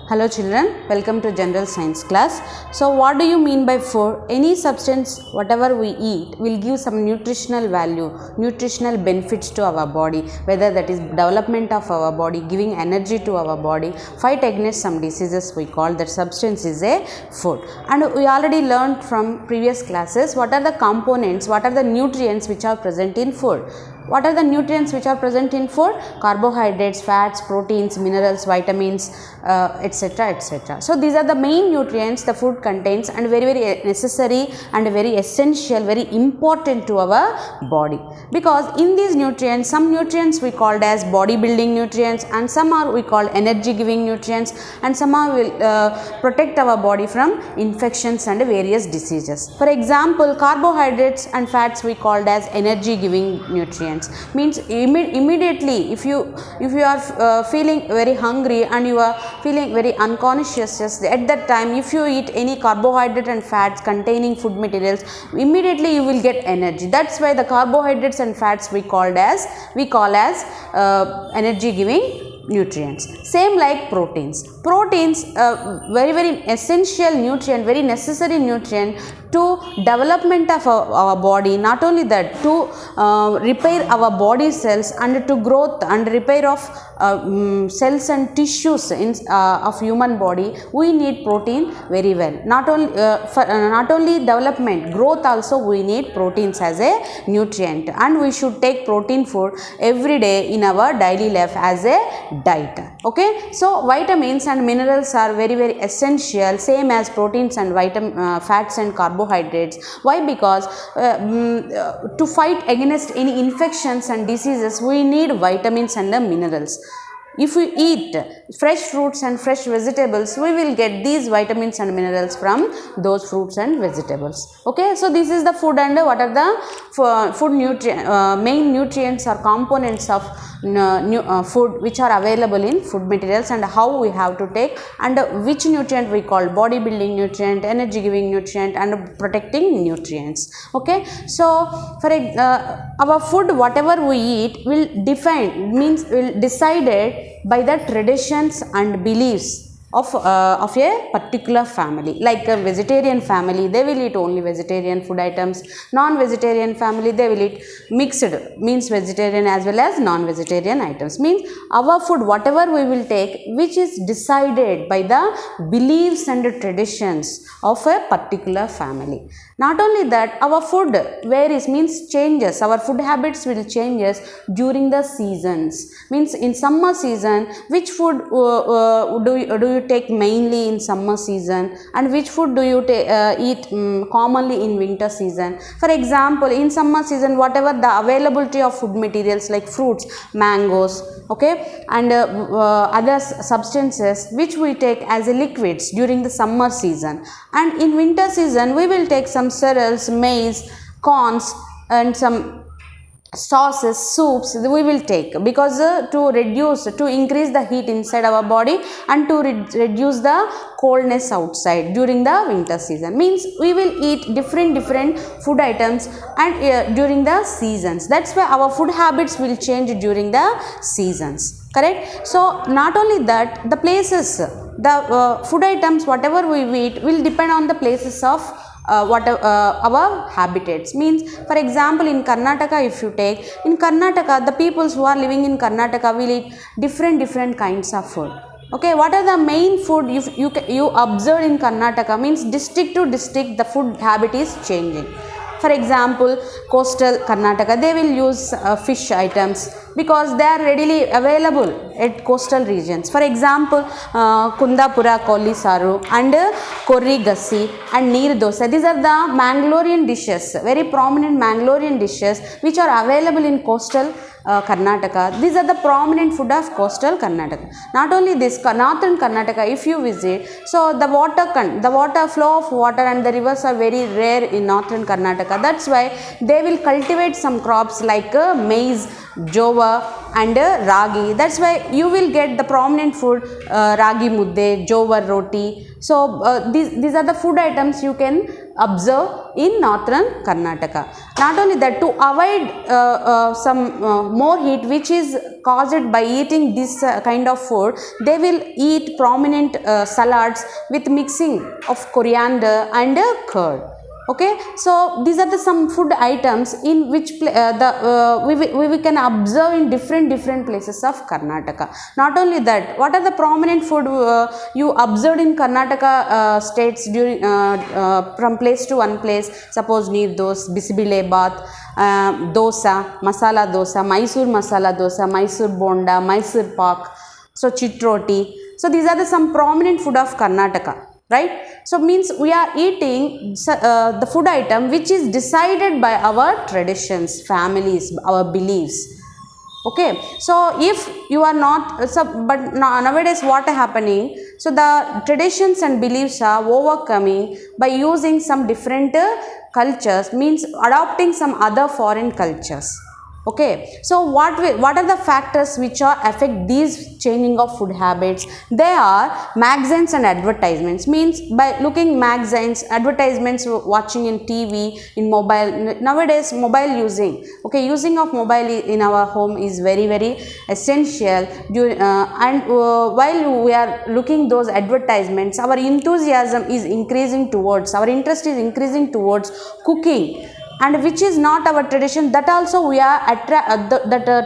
Hello children, welcome to general science class. So what do you mean by food? Any substance whatever we eat will give some nutritional value, nutritional benefits to our body, whether that is development of our body, giving energy to our body, fight against some diseases. We call that substance is a food. And we already learned from previous classes what are the components, what are the nutrients which are present in food. What are the nutrients which are present in food? Carbohydrates, fats, proteins, minerals, vitamins, etc. etc. So these are the main nutrients the food contains and very necessary and very essential, very important to our body. Because in these nutrients, some nutrients we called as body building nutrients and some are we called energy giving nutrients and some are will protect our body from infections and various diseases. For example, carbohydrates and fats we called as energy giving nutrients. Means immediately if you are feeling very hungry and you are feeling very unconscious, just at that time if you eat any carbohydrate and fats containing food materials, immediately you will get energy. That's why the carbohydrates and fats we call as energy giving nutrients. Same like proteins. Proteins very essential nutrient, very necessary nutrient to development of our body. Not only that, to repair our body cells and to growth and repair of cells and tissues of human body, we need protein very well. Not only development, growth also we need proteins as a nutrient, and we should take protein food every day in our daily life as a diet. Okay, so vitamins and minerals are very essential, same as proteins and fats and carbohydrates. Why? Because to fight against any infections and diseases, we need vitamins and minerals. If we eat fresh fruits and fresh vegetables, we will get these vitamins and minerals from those fruits and vegetables. Okay, so this is the food and what are the food main nutrients or components of food which are available in food materials and how we have to take, and which nutrient we call body building nutrient, energy giving nutrient and protecting nutrients. Okay, so for our food whatever we eat will decided by the traditions and beliefs of a particular family. Like a vegetarian family, they will eat only vegetarian food items. Non-vegetarian family, they will eat mixed, means vegetarian as well as non-vegetarian items. Means our food whatever we will take, which is decided by the beliefs and the traditions of a particular family. Not only that, our food varies, means changes. Our food habits will changes during the seasons. Means in summer season, which food do you take mainly in summer season, and which food do you eat commonly in winter season? For example, in summer season, whatever the availability of food materials like fruits, mangoes, okay, and other substances which we take as a liquids during the summer season. And in winter season, we will take some cereals, maize, corns and some sauces, soups we will take, because to increase the heat inside our body and to reduce the coldness outside during the winter season. Means we will eat different food items and during the seasons. That's why our food habits will change during the seasons. Correct? So not only that, the places, the food items whatever we eat will depend on the places of our habitats. Means for example, in Karnataka if you take, in Karnataka the peoples who are living in Karnataka will eat different kinds of food. Okay, what are the main food you observe in Karnataka? Means district to district the food habit is changing. For example, coastal Karnataka, they will use fish items because they are readily available at coastal regions. For example, Kundapura Koli Saru and Korri Gassi and Neer Dosa. These are the Mangalorean dishes, very prominent Mangalorean dishes which are available in coastal Karnataka. These are the prominent food of coastal Karnataka. Not only this, northern Karnataka if you visit, so the water flow of water and the rivers are very rare in northern Karnataka. That's why they will cultivate some crops like maize, jowar and ragi. That's why you will get the prominent food ragi mudde, jowar roti. So these are the food items you can observe in northern Karnataka. Not only that, to avoid some more heat which is caused by eating this kind of food, they will eat prominent salads with mixing of coriander and curd. Okay, so these are the some food items in which we can observe in different places of Karnataka. Not only that, what are the prominent food you observed in Karnataka states during from place to one place? Suppose neer dos, bisibile bath, dosa, masala dosa, Mysore masala dosa, Mysore bonda, Mysore pak, so chitroti. So these are the some prominent food of Karnataka, right? So means we are eating the food item which is decided by our traditions, families, our beliefs. Okay, so if you are not but nowadays what are happening, so the traditions and beliefs are overcoming by using some different cultures, means adopting some other foreign cultures. Okay, so what are the factors which are affect these changing of food habits? They are magazines and advertisements. Means by looking magazines, advertisements, watching in TV, in mobile. Nowadays mobile using, okay, using of mobile in our home is very essential. And while we are looking those advertisements, our enthusiasm is increasing towards, our interest is increasing towards cooking, and which is not our tradition. That also we are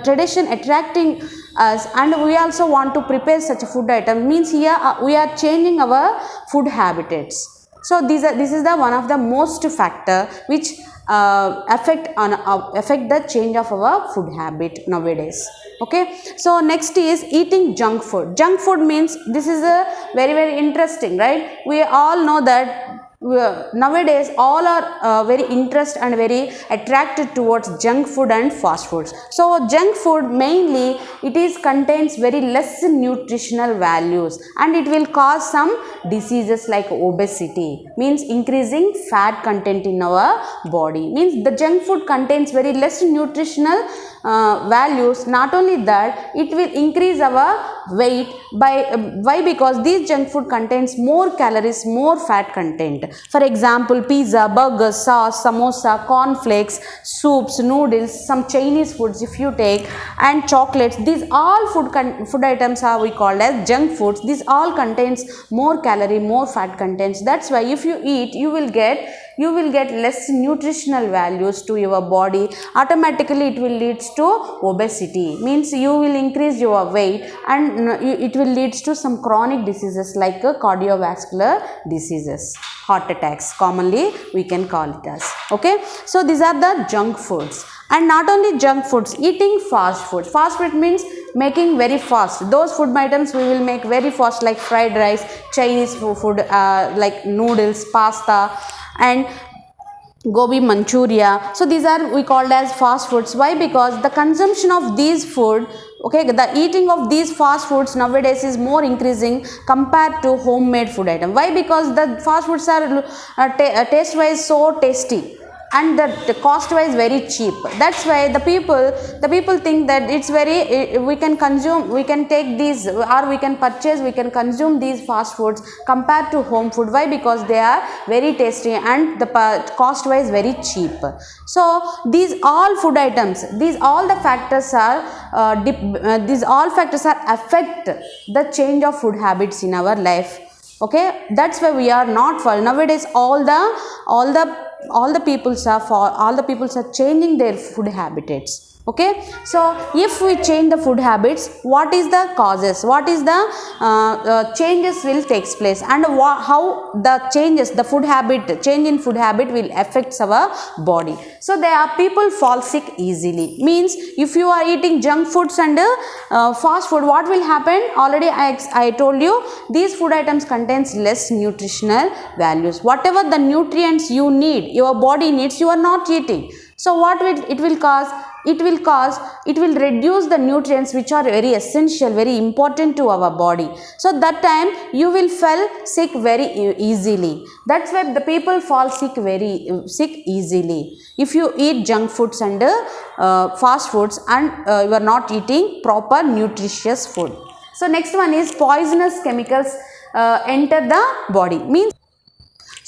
tradition attracting us, and we also want to prepare such a food item. Means here we are changing our food habitats. So this is the one of the most factor which affect the change of our food habit nowadays. Okay, so next is eating junk food. Junk food means, this is a very interesting, right? We all know that nowadays all are very interested and very attracted towards junk food and fast foods. So junk food mainly it is contains very less nutritional values, and it will cause some diseases like obesity, means increasing fat content in our body. Means the junk food contains very less nutritional values. Not only that, it will increase our weight by why? Because these junk food contains more calories, more fat content. For example, pizza, burgers, sauce, samosa, cornflakes, soups, noodles, some Chinese foods if you take, and chocolates. These all food items are we called as junk foods. These all contains more calorie, more fat contents. That's why if you eat, you will get less nutritional values to your body. Automatically it will leads to obesity, means you will increase your weight, and it will leads to some chronic diseases like cardiovascular diseases, heart attacks commonly we can call it as. Okay, so these are the junk foods. And not only junk foods, eating fast food. Fast food means making very fast. Those food items we will make very fast, like fried rice, Chinese food, like noodles, pasta, and gobi manchuria. So these are we called as fast foods. Why? Because the consumption of these food, okay, the eating of these fast foods nowadays is more increasing compared to homemade food item. Why? Because the fast foods are taste wise so tasty, and the cost wise very cheap. That's why the people think that it's very we can consume, we can take these, or we can purchase, we can consume these fast foods compared to home food. Why? Because they are very tasty and the cost wise very cheap. So these all food items, these all the factors are affect the change of food habits in our life. Okay, that's why we are not for nowadays all the peoples are changing their food habitats. Okay, so if we change the food habits, what is the causes, what is the changes will takes place, and how the changes, the food habit, change in food habit will affects our body. So there are people fall sick easily. Means if you are eating junk foods and fast food, what will happen? Already I told you, these food items contains less nutritional values. Whatever the nutrients you need, your body needs, you are not eating. So what will it will cause? It will reduce the nutrients which are very essential, very important to our body. So that time you will fall sick very easily. That's why the people fall sick easily. If you eat junk foods and fast foods, and you are not eating proper nutritious food. So next one is poisonous chemicals enter the body. Means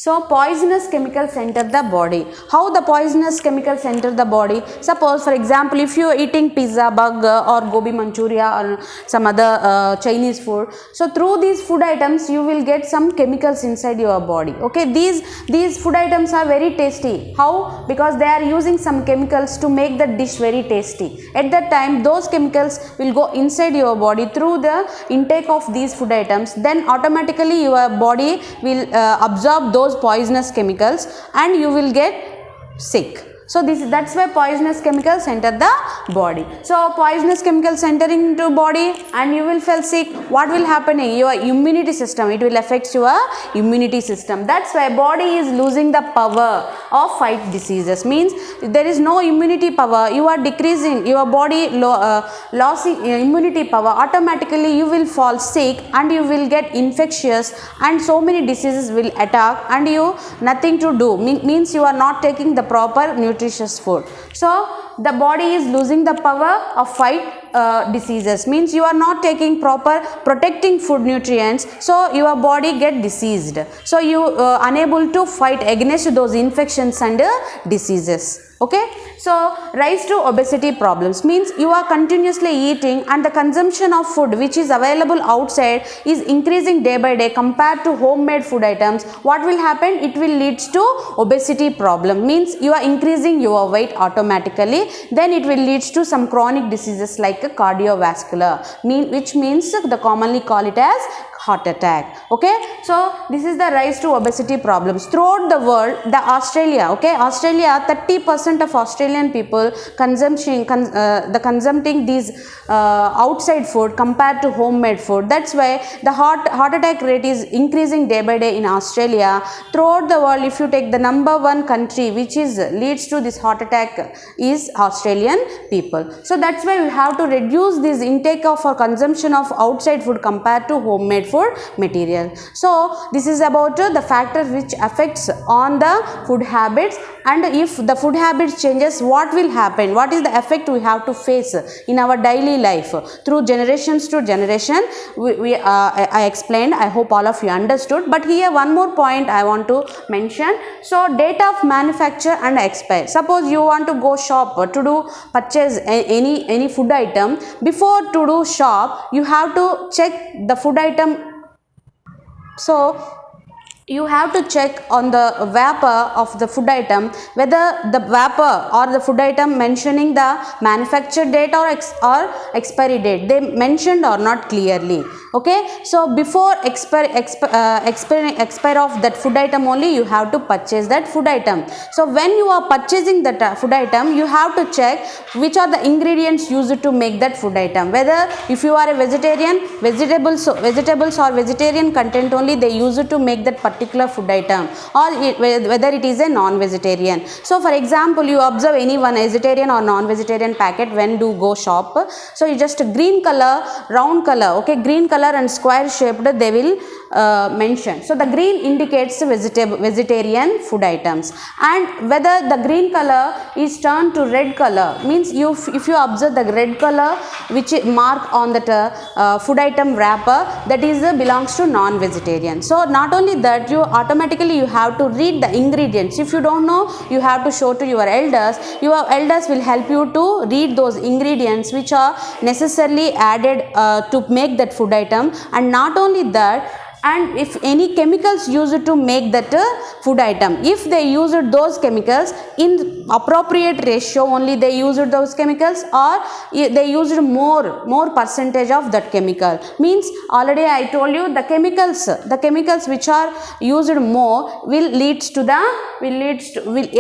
So poisonous chemicals enter the body. How the poisonous chemicals enter the body? Suppose for example, if you are eating pizza, burger or gobi manchuria or some other Chinese food, so through these food items you will get some chemicals inside your body. Okay, these food items are very tasty. How? Because they are using some chemicals to make the dish very tasty. At that time those chemicals will go inside your body through the intake of these food items. Then automatically your body will absorb those poisonous chemicals and you will get sick. So that's why poisonous chemicals enter the body. So poisonous chemicals entering into body and you will feel sick. What will happen in your immunity system? It will affect your immunity system. That's why body is losing the power of fight diseases. Means there is no immunity power. You are decreasing your body losing immunity power. Automatically you will fall sick and you will get infectious and so many diseases will attack and you nothing to do. Means you are not taking the proper nutritious food. So the body is losing the power of fight diseases. Means you are not taking proper protecting food nutrients, so your body get diseased. So you unable to fight against those infections and diseases. Okay, so rise to obesity problems. Means you are continuously eating and the consumption of food which is available outside is increasing day by day compared to homemade food items. What will happen? It will lead to obesity problem. Means you are increasing your weight automatically. Then it will lead to some chronic diseases like cardiovascular, which means they commonly call it as heart attack. Okay, so this is the rise to obesity problems throughout the world. The Australia, okay, Australia, 30% of Australian people consuming these outside food compared to homemade food. That's why the heart attack rate is increasing day by day in Australia. Throughout the world, if you take the number one country which is leads to this heart attack is Australian people. So that's why we have to reduce this intake of or consumption of outside food compared to homemade food material. So this is about the factor which affects on the food habits, and if the food habits changes, what will happen? What is the effect we have to face in our daily life through generations to generation? I explained. I hope all of you understood. But here one more point I want to mention. So date of manufacture and expire. Suppose you want to go shop to do purchase any food item. Before to do shop, you have to check the food item. So you have to check on the wrapper of the food item whether the wrapper or the food item mentioning the manufacture date or expiry date they mentioned or not clearly. Okay, so before expire of that food item only you have to purchase that food item. So when you are purchasing that food item, you have to check which are the ingredients used to make that food item. Whether if you are a vegetarian, vegetables or vegetarian content only they use it to make that particular food item, or whether it is a non-vegetarian. So for example, you observe any one vegetarian or non-vegetarian packet when do go shop. So you just green color, round color, okay, green color and square shaped they will mention. So the green indicates vegetarian food items, and whether the green color is turned to red color means if you observe the red color which mark on that food item wrapper, that is belongs to non-vegetarian. So not only that, you automatically you have to read the ingredients. If you don't know, you have to show to your elders. Your elders will help you to read those ingredients which are necessarily added to make that food item. And not only that, and if any chemicals used to make that food item, if they used those chemicals in appropriate ratio only they used those chemicals, or they used more percentage of that chemical, means already I told you the chemicals which are used more will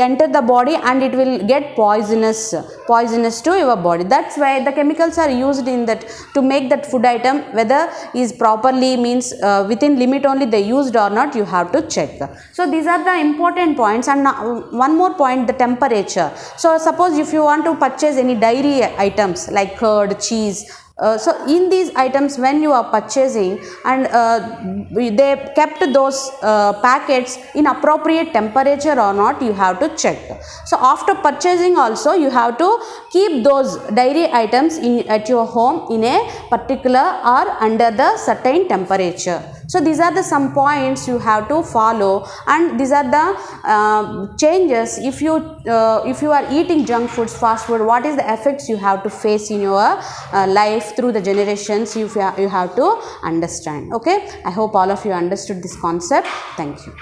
enter the body and it will get poisonous to your body. That's why the chemicals are used in that to make that food item, whether is properly means within limit only they used or not, you have to check. So these are the important points. And one more point, the temperature. So suppose if you want to purchase any dairy items like curd, cheese, so in these items when you are purchasing and they kept those packets in appropriate temperature or not, you have to check. So after purchasing also you have to keep those dairy items at your home in a particular or under the certain temperature. So these are the some points you have to follow, and these are the changes. If you are eating junk foods, fast food, what is the effects you have to face in your life through the generations, you have to understand. Okay, I hope all of you understood this concept. Thank you.